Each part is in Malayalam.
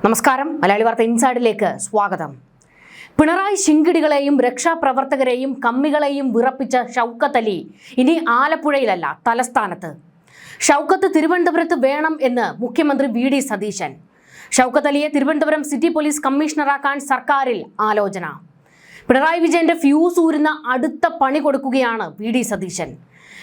നമസ്കാരം, മലയാളി വാർത്ത ഇൻസൈഡിലേക്ക് സ്വാഗതം. പിണറായി ശിങ്കിടികളെയും രക്ഷാപ്രവർത്തകരെയും കമ്മികളെയും വിറപ്പിച്ച ഷൗക്കത്ത് അലി ഇനി ആലപ്പുഴയിലല്ല, തലസ്ഥാനത്ത്. ഷൗക്കത്ത് തിരുവനന്തപുരത്ത് വേണം എന്ന് മുഖ്യമന്ത്രി വി.ഡി. സതീശൻ. ഷൗക്കത്ത് അലിയെ തിരുവനന്തപുരം സിറ്റി പോലീസ് കമ്മീഷണറാക്കാൻ സർക്കാരിൽ ആലോചന. പിണറായി വിജയന്റെ ഫ്യൂസ് ഊരുന്ന അടുത്ത പണി കൊടുക്കുകയാണ് വി.ഡി. സതീശൻ.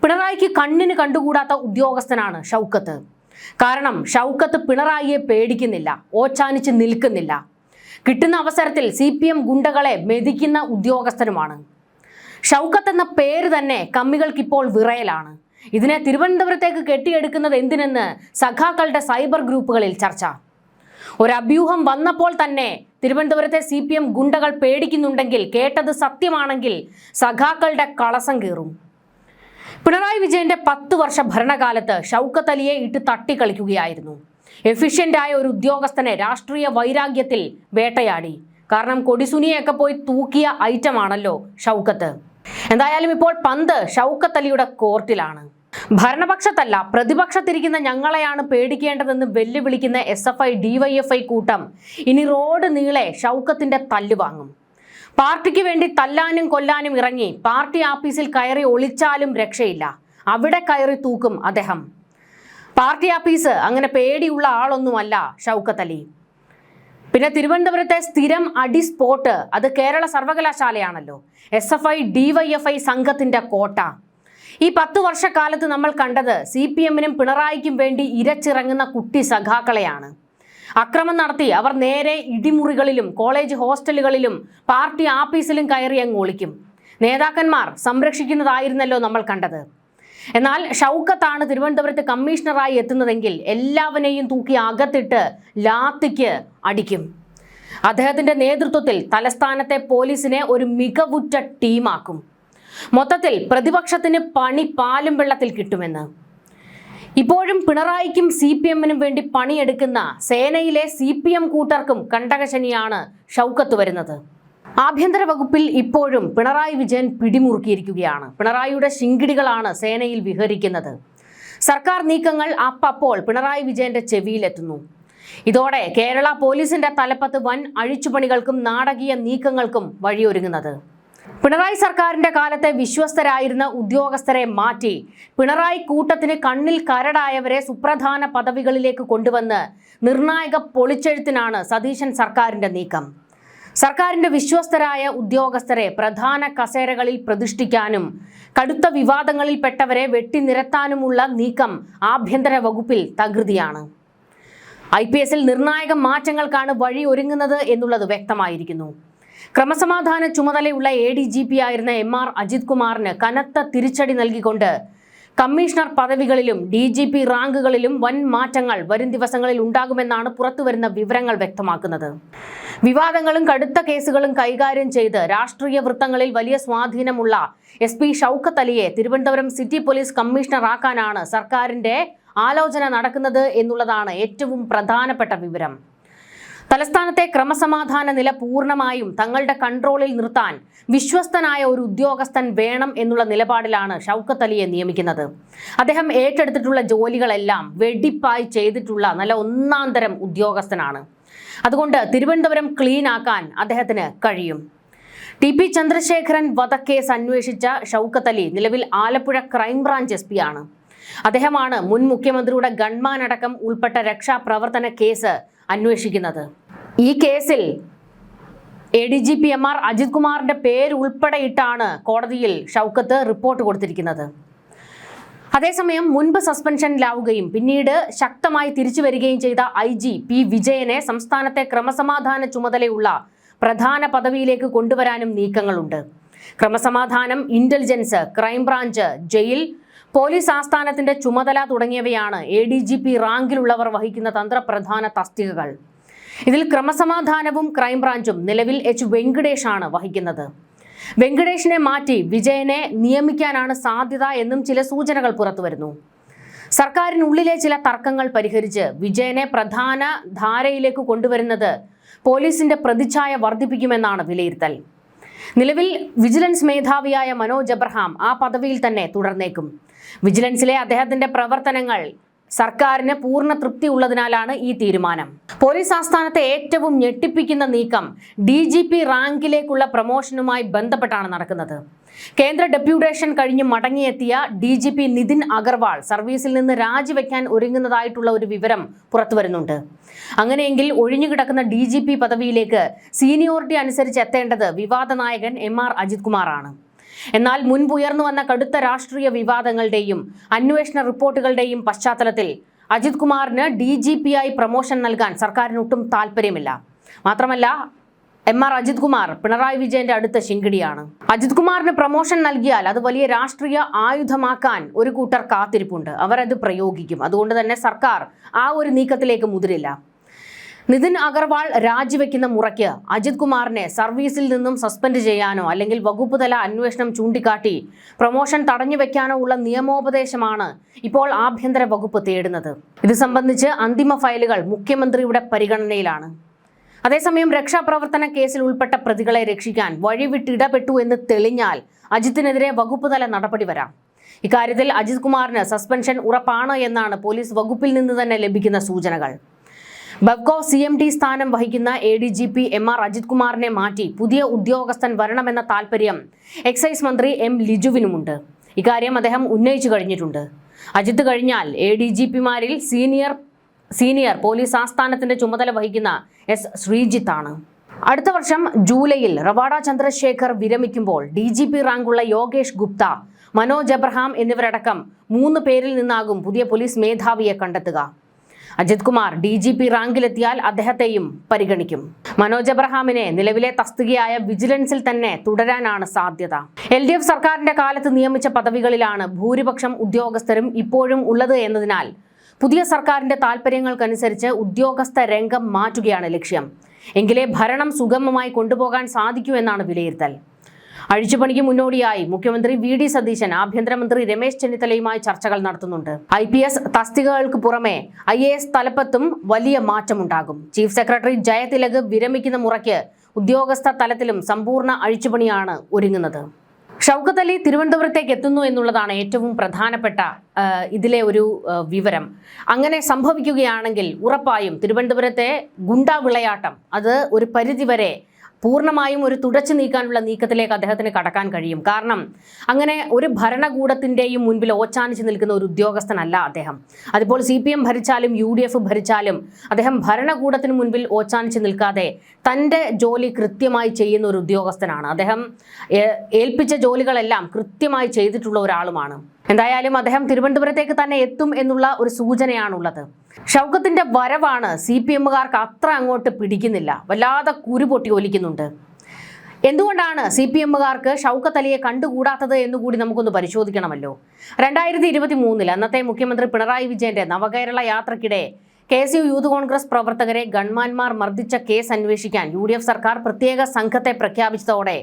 പിണറായിക്ക് കണ്ണിന് കണ്ടുകൂടാത്ത ഉദ്യോഗസ്ഥനാണ് ഷൗക്കത്ത്. കാരണം ഷൗക്കത്ത് പിണറായിയെ പേടിക്കുന്നില്ല, ഓച്ചാനിച്ച് നിൽക്കുന്നില്ല. കിട്ടുന്ന അവസരത്തിൽ CPM ഗുണ്ടകളെ മെതിക്കുന്ന ഉദ്യോഗസ്ഥനുമാണ്. ഷൗക്കത്ത് എന്ന പേര് തന്നെ കമ്മികൾക്കിപ്പോൾ വിറയലാണ്. ഇതിനെ തിരുവനന്തപുരത്തേക്ക് കെട്ടിയെടുക്കുന്നത് എന്തിനെന്ന് സഖാക്കളുടെ സൈബർ ഗ്രൂപ്പുകളിൽ ചർച്ച. ഒരു അഭ്യൂഹം വന്നപ്പോൾ തന്നെ തിരുവനന്തപുരത്തെ CPM ഗുണ്ടകൾ പേടിക്കുന്നുണ്ടെങ്കിൽ കേട്ടത് സത്യമാണെങ്കിൽ സഖാക്കളുടെ കളസം കീറും. പിണറായി വിജയന്റെ 10 വർഷ ഭരണകാലത്ത് ഷൗക്കത്ത് അലിയെ ഇട്ട് തട്ടിക്കളിക്കുകയായിരുന്നു. എഫിഷ്യന്റായ ഒരു ഉദ്യോഗസ്ഥനെ രാഷ്ട്രീയ വൈരാഗ്യത്തിൽ വേട്ടയാടി. കാരണം കൊടിസുനിയൊക്കെ പോയി തൂക്കിയ ഐറ്റമാണല്ലോ ഷൗക്കത്ത്. എന്തായാലും ഇപ്പോൾ പന്ത് ഷൗക്കത്ത് അലിയുടെ കോർട്ടിലാണ്. ഭരണപക്ഷത്തല്ല, പ്രതിപക്ഷത്തിരിക്കുന്ന ഞങ്ങളെയാണ് പേടിക്കേണ്ടതെന്ന് വെല്ലുവിളിക്കുന്ന SFI DYFI കൂട്ടം ഇനി റോഡ് നീളെ ഷൗക്കത്തിന്റെ തല്ലുവാങ്ങും. പാർട്ടിക്ക് വേണ്ടി തല്ലാനും കൊല്ലാനും ഇറങ്ങി പാർട്ടി ആഫീസിൽ കയറി ഒളിച്ചാലും രക്ഷയില്ല. അവിടെ കയറി തൂക്കും അദ്ദേഹം. പാർട്ടി ആഫീസ് അങ്ങനെ പേടിയുള്ള ആളൊന്നുമല്ല ഷൗക്കത്ത് അലി. പിന്നെ തിരുവനന്തപുരത്തെ സ്ഥിരം അടി സ്പോട്ട് അത് കേരള സർവകലാശാലയാണല്ലോ. SFI DYFI സംഘത്തിന്റെ കോട്ട. ഈ 10 വർഷക്കാലത്ത് നമ്മൾ കണ്ടത് CPMനും പിണറായിക്കും വേണ്ടി ഇരച്ചിറങ്ങുന്ന കുട്ടി സഖാക്കളെയാണ്. അക്രമം നടത്തി അവർ നേരെ ഇടിമുറികളിലും കോളേജ് ഹോസ്റ്റലുകളിലും പാർട്ടി ആഫീസിലും കയറി അങ്ങ് ഒളിക്കും. നേതാക്കന്മാർ സംരക്ഷിക്കുന്നതായിരുന്നല്ലോ നമ്മൾ കണ്ടത്. എന്നാൽ ഷൗക്കത്താണ് തിരുവനന്തപുരത്ത് കമ്മീഷണറായി എത്തുന്നതെങ്കിൽ എല്ലാവരെയും തൂക്കി അകത്തിട്ട് ലാത്തിക്ക് അടിക്കും. അദ്ദേഹത്തിന്റെ നേതൃത്വത്തിൽ തലസ്ഥാനത്തെ പോലീസിനെ ഒരു മികവുറ്റ ടീമാക്കും. മൊത്തത്തിൽ പ്രതിപക്ഷത്തിന് പണി പാലും വെള്ളത്തിൽ കിട്ടുമെന്ന്. ഇപ്പോഴും പിണറായിക്കും CPMനും വേണ്ടി പണിയെടുക്കുന്ന സേനയിലെ CPM കൂട്ടർക്കും കണ്ടകശനിയാണ് ഷൗക്കത്ത് വരുന്നത്. ആഭ്യന്തര വകുപ്പിൽ ഇപ്പോഴും പിണറായി വിജയൻ പിടിമുറുക്കിയിരിക്കുകയാണ്. പിണറായിയുടെ ശിങ്കിടികളാണ് സേനയിൽ വിഹരിക്കുന്നത്. സർക്കാർ നീക്കങ്ങൾ അപ്പോൾ പിണറായി വിജയന്റെ ചെവിയിലെത്തുന്നു. ഇതോടെ കേരള പോലീസിന്റെ തലപ്പത്ത് വൻ അഴിച്ചുപണികൾക്കും നാടകീയ നീക്കങ്ങൾക്കും വഴിയൊരുങ്ങുന്നത്. പിണറായി സർക്കാരിന്റെ കാലത്തെ വിശ്വസ്തരായിരുന്ന ഉദ്യോഗസ്ഥരെ മാറ്റി പിണറായി കൂട്ടത്തിന് കണ്ണിൽ കരടായവരെ സുപ്രധാന പദവികളിലേക്ക് കൊണ്ടുവന്ന് നിർണായക പൊളിച്ചെഴുത്തിനാണ് സതീശൻ സർക്കാരിന്റെ നീക്കം. സർക്കാരിന്റെ വിശ്വസ്തരായ ഉദ്യോഗസ്ഥരെ പ്രധാന കസേരകളിൽ പ്രതിഷ്ഠിക്കാനും കടുത്ത വിവാദങ്ങളിൽപ്പെട്ടവരെ വെട്ടിനിരത്താനുമുള്ള നീക്കം ആഭ്യന്തര വകുപ്പിൽ തകൃതിയാണ്. IPSൽ നിർണായക മാറ്റങ്ങൾക്കാണ് വഴി ഒരുങ്ങുന്നത് എന്നുള്ളത് വ്യക്തമായിരിക്കുന്നു. ക്രമസമാധാന ചുമതലയുള്ള ADGP ആയിരുന്ന MR അജിത് കുമാറിന് കനത്ത തിരിച്ചടി നൽകിക്കൊണ്ട് കമ്മീഷണർ പദവികളിലും DGP റാങ്കുകളിലും വൻ മാറ്റങ്ങൾ വരും ദിവസങ്ങളിൽ ഉണ്ടാകുമെന്നാണ് പുറത്തുവരുന്ന വിവരങ്ങൾ വ്യക്തമാക്കുന്നത്. വിവാദങ്ങളും കടുത്ത കേസുകളും കൈകാര്യം ചെയ്ത് രാഷ്ട്രീയ വൃത്തങ്ങളിൽ വലിയ സ്വാധീനമുള്ള SP ഷൗക്കത്ത് അലിയെ തിരുവനന്തപുരം സിറ്റി പോലീസ് കമ്മീഷണറാക്കാനാണ് സർക്കാരിന്റെ ആലോചന നടക്കുന്നത് എന്നുള്ളതാണ് ഏറ്റവും പ്രധാനപ്പെട്ട വിവരം. തലസ്ഥാനത്തെ ക്രമസമാധാന നില പൂർണ്ണമായും തങ്ങളുടെ കൺട്രോളിൽ നിർത്താൻ വിശ്വസ്തനായ ഒരു ഉദ്യോഗസ്ഥൻ വേണം എന്നുള്ള നിലപാടിലാണ് ഷൗക്കത്ത് അലിയെ നിയമിക്കുന്നത്. അദ്ദേഹം ഏറ്റെടുത്തിട്ടുള്ള ജോലികളെല്ലാം വെടിപ്പായി ചെയ്തിട്ടുള്ള നല്ല ഒന്നാന്തരം ഉദ്യോഗസ്ഥനാണ്. അതുകൊണ്ട് തിരുവനന്തപുരം ക്ലീൻ ആക്കാൻ അദ്ദേഹത്തിന് കഴിയും. TP ചന്ദ്രശേഖരൻ വധക്കേസ് അന്വേഷിച്ച ഷൗക്കത്ത് അലി നിലവിൽ ആലപ്പുഴ ക്രൈംബ്രാഞ്ച് SP ആണ്. അദ്ദേഹമാണ് മുൻ മുഖ്യമന്ത്രിയുടെ ഗൺമാൻ അടക്കം ഉൾപ്പെട്ട രക്ഷാപ്രവർത്തന കേസ് അന്വേഷിക്കുന്നത്. ഈ കേസിൽ ADGP MR അജിത് കുമാറിന്റെ പേര് ഉൾപ്പെടെ ഇട്ടാണ് കോടതിയിൽ ഷൗക്കത്ത് റിപ്പോർട്ട് കൊടുത്തിരിക്കുന്നത്. അതേസമയം മുൻപ് സസ്പെൻഷനിലാവുകയും പിന്നീട് ശക്തമായി തിരിച്ചു വരികയും ചെയ്ത IG P വിജയനെ സംസ്ഥാനത്തെ ക്രമസമാധാന ചുമതലയുള്ള പ്രധാന പദവിയിലേക്ക് കൊണ്ടുവരാനും നീക്കങ്ങളുണ്ട്. ക്രമസമാധാനം, ഇന്റലിജൻസ്, ക്രൈംബ്രാഞ്ച്, ജയിൽ, പോലീസ് ആസ്ഥാനത്തിന്റെ ചുമതല തുടങ്ങിയവയാണ് ADGP റാങ്കിലുള്ളവർ വഹിക്കുന്ന തന്ത്രപ്രധാന തസ്തികകൾ. ഇതിൽ ക്രമസമാധാനവും ക്രൈംബ്രാഞ്ചും നിലവിൽ H വെങ്കടേഷാണ് വഹിക്കുന്നത്. വെങ്കടേഷിനെ മാറ്റി വിജയനെ നിയമിക്കാനാണ് സാധ്യത എന്നും ചില സൂചനകൾ പുറത്തുവരുന്നു. സർക്കാരിനുള്ളിലെ ചില തർക്കങ്ങൾ പരിഹരിച്ച് വിജയനെ പ്രധാന ധാരയിലേക്ക് കൊണ്ടുവരുന്നത് പോലീസിന്റെ പ്രതിച്ഛായ വർദ്ധിപ്പിക്കുമെന്നാണ് വിലയിരുത്തൽ. നിലവിൽ വിജിലൻസ് മേധാവിയായ മനോജ് എബ്രഹാം ആ പദവിയിൽ തന്നെ തുടർന്നേക്കും. വിജിലൻസിലെ അദ്ദേഹത്തിന്റെ പ്രവർത്തനങ്ങൾ സർക്കാരിന് പൂർണ്ണ തൃപ്തി ഉള്ളതിനാലാണ് ഈ തീരുമാനം. പോലീസ് ആസ്ഥാനത്തെ ഏറ്റവും ഞെട്ടിപ്പിക്കുന്ന നീക്കം DGP റാങ്കിലേക്കുള്ള പ്രമോഷനുമായി ബന്ധപ്പെട്ടാണ് നടക്കുന്നത്. കേന്ദ്ര ഡെപ്യൂട്ടേഷൻ കഴിഞ്ഞ് മടങ്ങിയെത്തിയ DGP നിതിൻ അഗർവാൾ സർവീസിൽ നിന്ന് രാജിവെക്കാൻ ഒരുങ്ങുന്നതായിട്ടുള്ള ഒരു വിവരം പുറത്തുവരുന്നുണ്ട്. അങ്ങനെയെങ്കിൽ ഒഴിഞ്ഞുകിടക്കുന്ന DGP പദവിയിലേക്ക് സീനിയോറിറ്റി അനുസരിച്ച് എത്തേണ്ടത് വിവാദ നായകൻ MR അജിത് കുമാറാണ്. എന്നാൽ മുൻപ് ഉയർന്നു വന്ന കടുത്ത രാഷ്ട്രീയ വിവാദങ്ങളുടെയും അന്വേഷണ റിപ്പോർട്ടുകളുടെയും പശ്ചാത്തലത്തിൽ അജിത് കുമാറിന് DGP-ആയി പ്രമോഷൻ നൽകാൻ സർക്കാരിന് ഒട്ടും താല്പര്യമില്ല. മാത്രമല്ല MR അജിത് കുമാർ പിണറായി വിജയന്റെ അടുത്ത ശിങ്കിടിയാണ്. അജിത് കുമാറിന് പ്രമോഷൻ നൽകിയാൽ അത് വലിയ രാഷ്ട്രീയ ആയുധമാക്കാൻ ഒരു കൂട്ടർ കാത്തിരിപ്പുണ്ട്. അവരത് പ്രയോഗിക്കും. അതുകൊണ്ട് തന്നെ സർക്കാർ ആ ഒരു നീക്കത്തിലേക്ക് മുതിരില്ല. നിതിൻ അഗർവാൾ രാജിവെക്കുന്ന മുറയ്ക്ക് അജിത് കുമാറിനെ സർവീസിൽ നിന്നും സസ്പെൻഡ് ചെയ്യാനോ അല്ലെങ്കിൽ വകുപ്പ് തല അന്വേഷണം ചൂണ്ടിക്കാട്ടി പ്രമോഷൻ തടഞ്ഞുവെക്കാനോ ഉള്ള നിയമോപദേശമാണ് ഇപ്പോൾ ആഭ്യന്തര വകുപ്പ് തേടുന്നത്. ഇത് സംബന്ധിച്ച് അന്തിമ ഫയലുകൾ മുഖ്യമന്ത്രിയുടെ പരിഗണനയിലാണ്. അതേസമയം രക്ഷാപ്രവർത്തന കേസിൽ ഉൾപ്പെട്ട പ്രതികളെ രക്ഷിക്കാൻ വഴിവിട്ടിടപെട്ടു എന്ന് തെളിഞ്ഞാൽ അജിത്തിനെതിരെ വകുപ്പ് തല നടപടി വരാം. ഇക്കാര്യത്തിൽ അജിത് കുമാറിന് സസ്പെൻഷൻ ഉറപ്പാണ് എന്നാണ് പോലീസ് വകുപ്പിൽ നിന്ന് തന്നെ ലഭിക്കുന്ന സൂചനകൾ. ബബ്കോ CMD സ്ഥാനം വഹിക്കുന്ന ADGP MR അജിത് കുമാറിനെ മാറ്റി പുതിയ ഉദ്യോഗസ്ഥൻ വരണമെന്ന താൽപര്യം എക്സൈസ് മന്ത്രി M ലിജുവിനുമുണ്ട്. ഇക്കാര്യം അദ്ദേഹം ഉന്നയിച്ചു കഴിഞ്ഞിട്ടുണ്ട്. അജിത്ത് കഴിഞ്ഞാൽ ADGP-മാരിൽ സീനിയർ പോലീസ് ആസ്ഥാനത്തിന്റെ ചുമതല വഹിക്കുന്ന S ശ്രീജിത്താണ്. അടുത്ത വർഷം ജൂലൈയിൽ റവാഡ ചന്ദ്രശേഖർ വിരമിക്കുമ്പോൾ DGP റാങ്കുള്ള യോഗേഷ് ഗുപ്ത, മനോജ് എബ്രഹാം എന്നിവരടക്കം 3 പേരിൽ നിന്നാകും പുതിയ പോലീസ് മേധാവിയെ കണ്ടെത്തുക. അജിത് കുമാർ DGP റാങ്കിലെത്തിയാൽ അദ്ദേഹത്തെയും പരിഗണിക്കും. മനോജ് എബ്രഹാമിനെ നിലവിലെ തസ്തികയായ വിജിലൻസിൽ തന്നെ തുടരാനാണ് സാധ്യത. LDF സർക്കാരിന്റെ കാലത്ത് നിയമിച്ച പദവികളിലാണ് ഭൂരിപക്ഷം ഉദ്യോഗസ്ഥരും ഇപ്പോഴും ഉള്ളത് എന്നതിനാൽ പുതിയ സർക്കാരിന്റെ താൽപര്യങ്ങൾക്കനുസരിച്ച് ഉദ്യോഗസ്ഥ രംഗം മാറ്റുകയാണ് ലക്ഷ്യം. എങ്കിലേ ഭരണം സുഗമമായി കൊണ്ടുപോകാൻ സാധിക്കൂ എന്നാണ് വിലയിരുത്തൽ. അഴിച്ചുപണിക്ക് മുന്നോടിയായി മുഖ്യമന്ത്രി VD സതീശൻ ആഭ്യന്തരമന്ത്രി രമേശ് ചെന്നിത്തലയുമായി ചർച്ചകൾ നടത്തുന്നുണ്ട്. IPS തസ്തികകൾക്ക് പുറമെ IAS തലപ്പത്തും വലിയ മാറ്റമുണ്ടാകും. ചീഫ് സെക്രട്ടറി ജയതിലക് വിരമിക്കുന്ന മുറയ്ക്ക് ഉദ്യോഗസ്ഥ തലത്തിലും സമ്പൂർണ്ണ അഴിച്ചുപണിയാണ് ഒരുങ്ങുന്നത്. ഷൗക്കത്ത് അലി തിരുവനന്തപുരത്തേക്ക് എത്തുന്നു എന്നുള്ളതാണ് ഏറ്റവും പ്രധാനപ്പെട്ട ഇതിലെ ഒരു വിവരം. അങ്ങനെ സംഭവിക്കുകയാണെങ്കിൽ ഉറപ്പായും തിരുവനന്തപുരത്തെ ഗുണ്ടാ വിളയാട്ടം അത് ഒരു പരിധിവരെ പൂർണ്ണമായും ഒരു തുടച്ചു നീക്കാനുള്ള നീക്കത്തിലേക്ക് അദ്ദേഹത്തിന് കടക്കാൻ കഴിയും. കാരണം അങ്ങനെ ഒരു ഭരണകൂടത്തിൻ്റെയും മുൻപിൽ ഓച്ചാനിച്ച് നിൽക്കുന്ന ഒരു ഉദ്യോഗസ്ഥനല്ല അദ്ദേഹം. അതിപ്പോൾ CPM ഭരിച്ചാലും UDF ഭരിച്ചാലും അദ്ദേഹം ഭരണകൂടത്തിന് മുൻപിൽ ഓച്ചാനിച്ച് നിൽക്കാതെ തൻ്റെ ജോലി കൃത്യമായി ചെയ്യുന്ന ഒരു ഉദ്യോഗസ്ഥനാണ്. അദ്ദേഹം ഏൽപ്പിച്ച ജോലികളെല്ലാം കൃത്യമായി ചെയ്തിട്ടുള്ള ഒരാളുമാണ്. എന്തായാലും അദ്ദേഹം തിരുവനന്തപുരത്തേക്ക് തന്നെ എത്തും എന്നുള്ള ഒരു സൂചനയാണുള്ളത്. ഷൗക്കത്തിന്റെ വരവാണ് CPM-കാർക്ക് അത്ര അങ്ങോട്ട് പിടിക്കുന്നില്ല. വല്ലാതെ കുരുപൊട്ടി ഒലിക്കുന്നുണ്ട്. എന്തുകൊണ്ടാണ് CPM-കാർക്ക് ഷൗക്കത്ത് അലിയെ കണ്ടുകൂടാത്തത് എന്നുകൂടി നമുക്കൊന്ന് പരിശോധിക്കണമല്ലോ. 2023 അന്നത്തെ മുഖ്യമന്ത്രി പിണറായി വിജയന്റെ നവകേരള യാത്രയ്ക്കിടെ KSU യൂത്ത് കോൺഗ്രസ് പ്രവർത്തകരെ ഗൺമാന്മാർ മർദ്ദിച്ച കേസ് അന്വേഷിക്കാൻ UDF സർക്കാർ പ്രത്യേക സംഘത്തെ പ്രഖ്യാപിച്ചതോടെ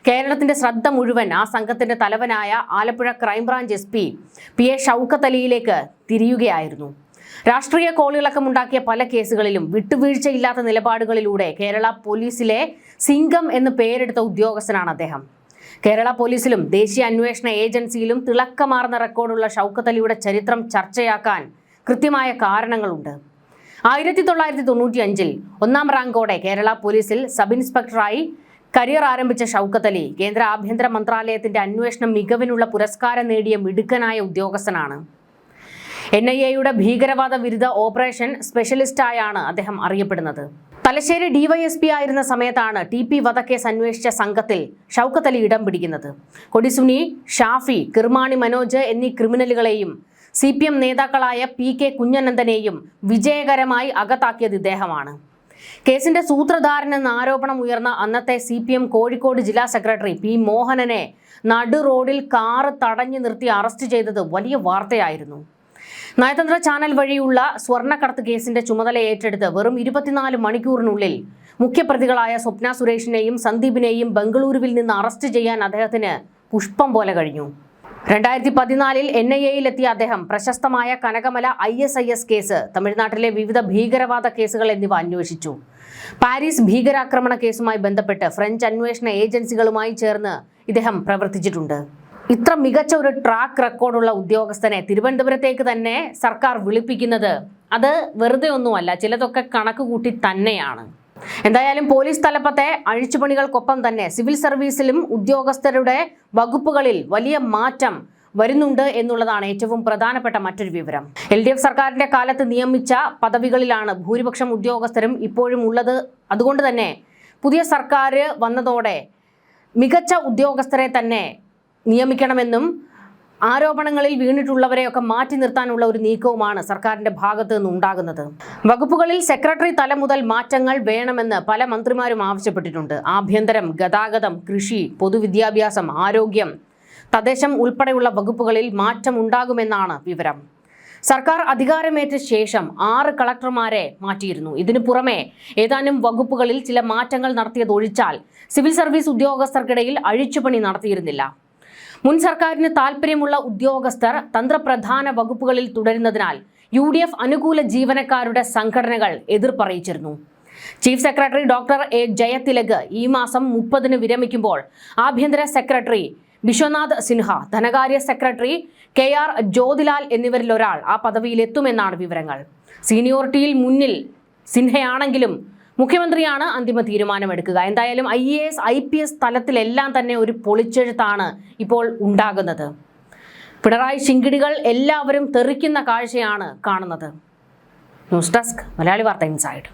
കേരളത്തിന്റെ ശ്രദ്ധ മുഴുവൻ ആ സംഘത്തിന്റെ തലവനായ Alappuzha crime branch SP PA Shoukath അലിയിലേക്ക് തിരിയുകയായിരുന്നു. രാഷ്ട്രീയ കോളിളക്കമുണ്ടാക്കിയ പല കേസുകളിലും വിട്ടുവീഴ്ചയില്ലാത്ത നിലപാടുകളിലൂടെ കേരള പോലീസിലെ സിംഗം എന്ന് പേരെടുത്ത ഉദ്യോഗസ്ഥനാണ് അദ്ദേഹം. കേരള പോലീസിലും ദേശീയ അന്വേഷണ ഏജൻസിയിലും തിളക്കമാർന്ന റെക്കോർഡുള്ള ഷൗക്കത്ത് അലിയുടെ ചരിത്രം ചർച്ചയാക്കാൻ കൃത്യമായ കാരണങ്ങളുണ്ട്. 1995 1ാം റാങ്കോടെ കേരള പോലീസിൽ സബ് ഇൻസ്പെക്ടറായി കരിയർ ആരംഭിച്ച ഷൗക്കത്ത് അലി കേന്ദ്ര ആഭ്യന്തര മന്ത്രാലയത്തിന്റെ അന്വേഷണ മികവിനുള്ള പുരസ്കാരം നേടിയ മിടുക്കനായ ഉദ്യോഗസ്ഥനാണ്. NIA-യുടെ ഭീകരവാദ വിരുദ്ധ ഓപ്പറേഷൻ സ്പെഷ്യലിസ്റ്റായാണ് അദ്ദേഹം അറിയപ്പെടുന്നത്. തലശ്ശേരി DYSP ആയിരുന്ന സമയത്താണ് TP വധക്കേസ് അന്വേഷിച്ച സംഘത്തിൽ ഷൗക്കത്ത് അലി ഇടം പിടിക്കുന്നത്. കൊടിസുനി, ഷാഫി, കിർമാണി മനോജ് എന്നീ ക്രിമിനലുകളെയും CPM നേതാക്കളായ PK കുഞ്ഞനന്ദനെയും വിജയകരമായി അകത്താക്കിയത് ഇദ്ദേഹമാണ്. കേസിന്റെ സൂത്രധാരനെന്ന ആരോപണം ഉയർന്ന അന്നത്തെ CPM കോഴിക്കോട് ജില്ലാ സെക്രട്ടറി P മോഹനനെ നടു റോഡിൽ കാറ് തടഞ്ഞു നിർത്തി അറസ്റ്റ് ചെയ്തത് വലിയ വാർത്തയായിരുന്നു. നയതന്ത്ര ചാനൽ വഴിയുള്ള സ്വർണ്ണക്കടത്ത് കേസിന്റെ ചുമതല ഏറ്റെടുത്ത് വെറും 24 മണിക്കൂറിനുള്ളിൽ മുഖ്യപ്രതികളായ സ്വപ്ന സുരേഷിനെയും സന്ദീപിനെയും ബംഗളൂരുവിൽ നിന്ന് അറസ്റ്റ് ചെയ്യാൻ അദ്ദേഹത്തിന് പുഷ്പം പോലെ കഴിഞ്ഞു. 2014 NIA-യിലെത്തിയ അദ്ദേഹം പ്രശസ്തമായ കനകമല ISIS കേസ്, തമിഴ്നാട്ടിലെ വിവിധ ഭീകരവാദ കേസുകൾ എന്നിവ അന്വേഷിച്ചു. പാരീസ് ഭീകരാക്രമണ കേസുമായി ബന്ധപ്പെട്ട് ഫ്രഞ്ച് അന്വേഷണ ഏജൻസികളുമായി ചേർന്ന് ഇദ്ദേഹം പ്രവർത്തിച്ചിട്ടുണ്ട്. ഇത്ര മികച്ച ഒരു ട്രാക്ക് റെക്കോർഡുള്ള ഉദ്യോഗസ്ഥനെ തിരുവനന്തപുരത്തേക്ക് തന്നെ സർക്കാർ വിളിപ്പിക്കുന്നത് അത് വെറുതെ ഒന്നുമല്ല, ചിലതൊക്കെ കണക്ക് കൂട്ടി തന്നെയാണ്. എന്തായാലും പോലീസ് തലപ്പത്തെ അഴിച്ചുപണികൾക്കൊപ്പം തന്നെ സിവിൽ സർവീസിലും ഉദ്യോഗസ്ഥരുടെ വകുപ്പുകളിൽ വലിയ മാറ്റം വരുന്നുണ്ട് എന്നുള്ളതാണ് ഏറ്റവും പ്രധാനപ്പെട്ട മറ്റൊരു വിവരം. LDF സർക്കാരിന്റെ കാലത്ത് നിയമിച്ച പദവികളിലാണ് ഭൂരിപക്ഷം ഉദ്യോഗസ്ഥരും ഇപ്പോഴും ഉള്ളത്. അതുകൊണ്ട് തന്നെ പുതിയ സർക്കാർ വന്നതോടെ മികച്ച ഉദ്യോഗസ്ഥരെ തന്നെ നിയമിക്കണമെന്നും ആരോപണങ്ങളിൽ വീണിട്ടുള്ളവരെയൊക്കെ മാറ്റി നിർത്താനുള്ള ഒരു നീക്കവുമാണ് സർക്കാരിന്റെ ഭാഗത്തു നിന്ന് ഉണ്ടാകുന്നത്. വകുപ്പുകളിൽ സെക്രട്ടറി തലം മുതൽ മാറ്റങ്ങൾ വേണമെന്ന് പല മന്ത്രിമാരും ആവശ്യപ്പെട്ടിട്ടുണ്ട്. ആഭ്യന്തരം, ഗതാഗതം, കൃഷി, പൊതുവിദ്യാഭ്യാസം, ആരോഗ്യം, തദ്ദേശം ഉൾപ്പെടെയുള്ള വകുപ്പുകളിൽ മാറ്റം ഉണ്ടാകുമെന്നാണ് വിവരം. സർക്കാർ അധികാരമേറ്റ ശേഷം 6 കളക്ടർമാരെ മാറ്റിയിരുന്നു. ഇതിനു പുറമെ ഏതാനും വകുപ്പുകളിൽ ചില മാറ്റങ്ങൾ നടത്തിയതൊഴിച്ചാൽ സിവിൽ സർവീസ് ഉദ്യോഗസ്ഥർക്കിടയിൽ അഴിച്ചുപണി നടത്തിയിരുന്നില്ല. മുൻ സർക്കാരിന് താൽപ്പര്യമുള്ള ഉദ്യോഗസ്ഥർ തന്ത്രപ്രധാന വകുപ്പുകളിൽ തുടരുന്നതിനാൽ UDF അനുകൂല ജീവനക്കാരുടെ സംഘടനകൾ എതിർപ്പറിയിച്ചിരുന്നു. Chief secretary doctor A. Jayathilak ഈ മാസം 30-ന് വിരമിക്കുമ്പോൾ ആഭ്യന്തര സെക്രട്ടറി ബിശ്വനാഥ് സിൻഹ, ധനകാര്യ സെക്രട്ടറി KR ജ്യോതിലാൽ എന്നിവരിൽ ഒരാൾ ആ പദവിയിലെത്തുമെന്നാണ് വിവരങ്ങൾ. സീനിയോറിറ്റിയിൽ മുന്നിൽ സിൻഹയാണെങ്കിലും മുഖ്യമന്ത്രിയാണ് അന്തിമ തീരുമാനമെടുക്കുക. എന്തായാലും IAS IPS തലത്തിലെല്ലാം തന്നെ ഒരു പൊളിച്ചെഴുത്താണ് ഇപ്പോൾ ഉണ്ടാകുന്നത്. പിണറായി ശിങ്കിടികൾ എല്ലാവരും തെറിക്കുന്ന കാഴ്ചയാണ് കാണുന്നത്. ന്യൂസ് ഡെസ്ക്, മലയാളി വാർത്ത ഇൻസൈഡ്.